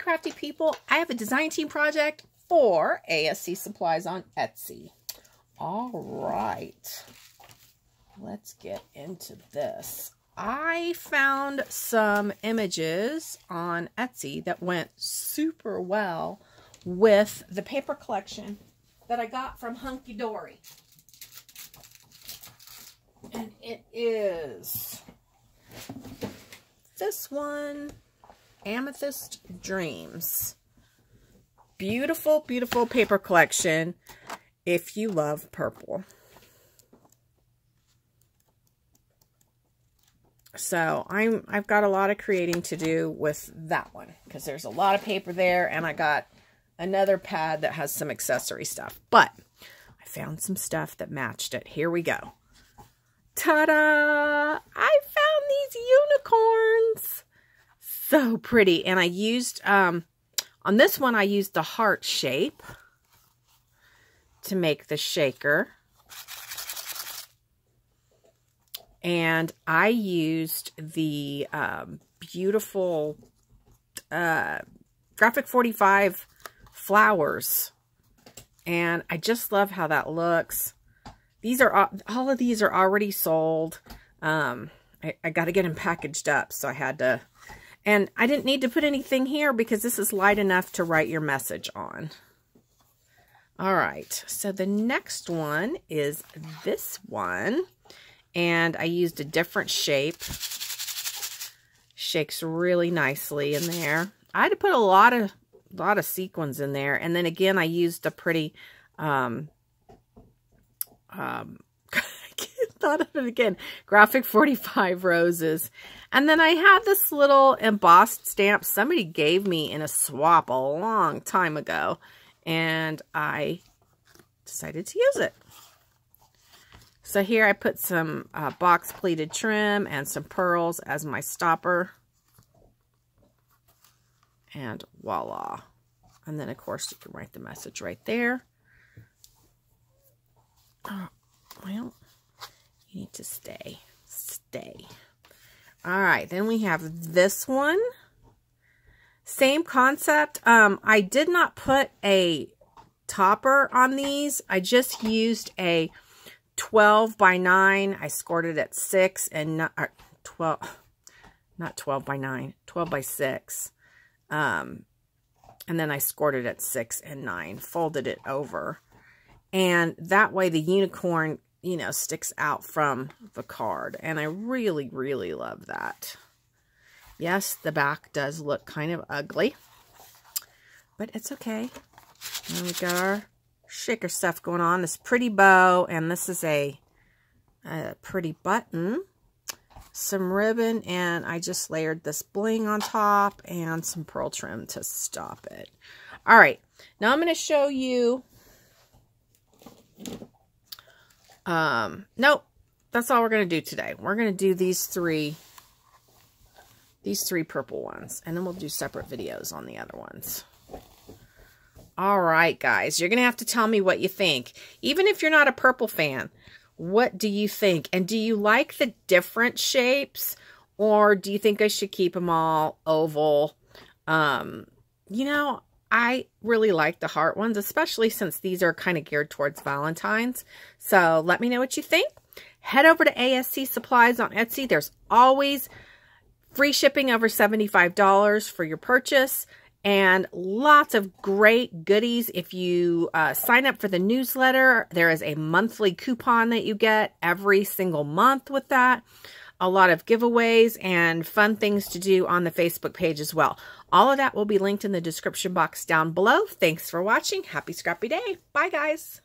crafty people, I have a design team project for ASC Supplies on Etsy. All right, let's get into this. I found some images on Etsy that went super well with the paper collection that I got from Hunky Dory. And it is this one, Amethyst Dreams. Beautiful, beautiful paper collection if you love purple. So I've got a lot of creating to do with that one because there's a lot of paper there, and I got another pad that has some accessory stuff. But I found some stuff that matched it. Here we go. Ta-da! I found these unicorns. So pretty. And I used, on this one, I used the heart shape to make the shaker. And I used the beautiful Graphic 45 flowers. And I just love how that looks. These are all of these are already sold. I got to get them packaged up, so I had to. And I didn't need to put anything here because this is light enough to write your message on. All right, so the next one is this one. And I used a different shape. Shakes really nicely in there. I had to put a lot of sequins in there. And then again, I used a pretty, I thought of it again, Graphic 45 roses. And then I had this little embossed stamp somebody gave me in a swap a long time ago. And I decided to use it. So here I put some box pleated trim and some pearls as my stopper. And voila. And then, of course, you can write the message right there. Oh, well, you need to stay. Stay. All right, then we have this one. Same concept. I did not put a topper on these. I just used a 12 by 9. I scored it at 6 and not 12 by 9, 12 by 6. And then I scored it at 6 and 9, folded it over. And that way the unicorn, you know, sticks out from the card. And I really, really love that. Yes, the back does look kind of ugly, but it's okay. And we got our shaker stuff going on, this pretty bow, and this is a pretty button, some ribbon, and I just layered this bling on top and some pearl trim to stop it. All right, now I'm going to show you, nope, that's all we're going to do today. We're going to do these three purple ones, and then we'll do separate videos on the other ones. All right, guys, you're going to have to tell me what you think. Even if you're not a purple fan, what do you think? And do you like the different shapes, or do you think I should keep them all oval? You know, I really like the heart ones, especially since these are kind of geared towards Valentine's. So let me know what you think. Head over to ASC Supplies on Etsy. There's always free shipping over $75 for your purchase. And lots of great goodies. If you sign up for the newsletter, there is a monthly coupon that you get every single month with that. A lot of giveaways and fun things to do on the Facebook page as well. All of that will be linked in the description box down below. Thanks for watching. Happy scrappy day. Bye, guys.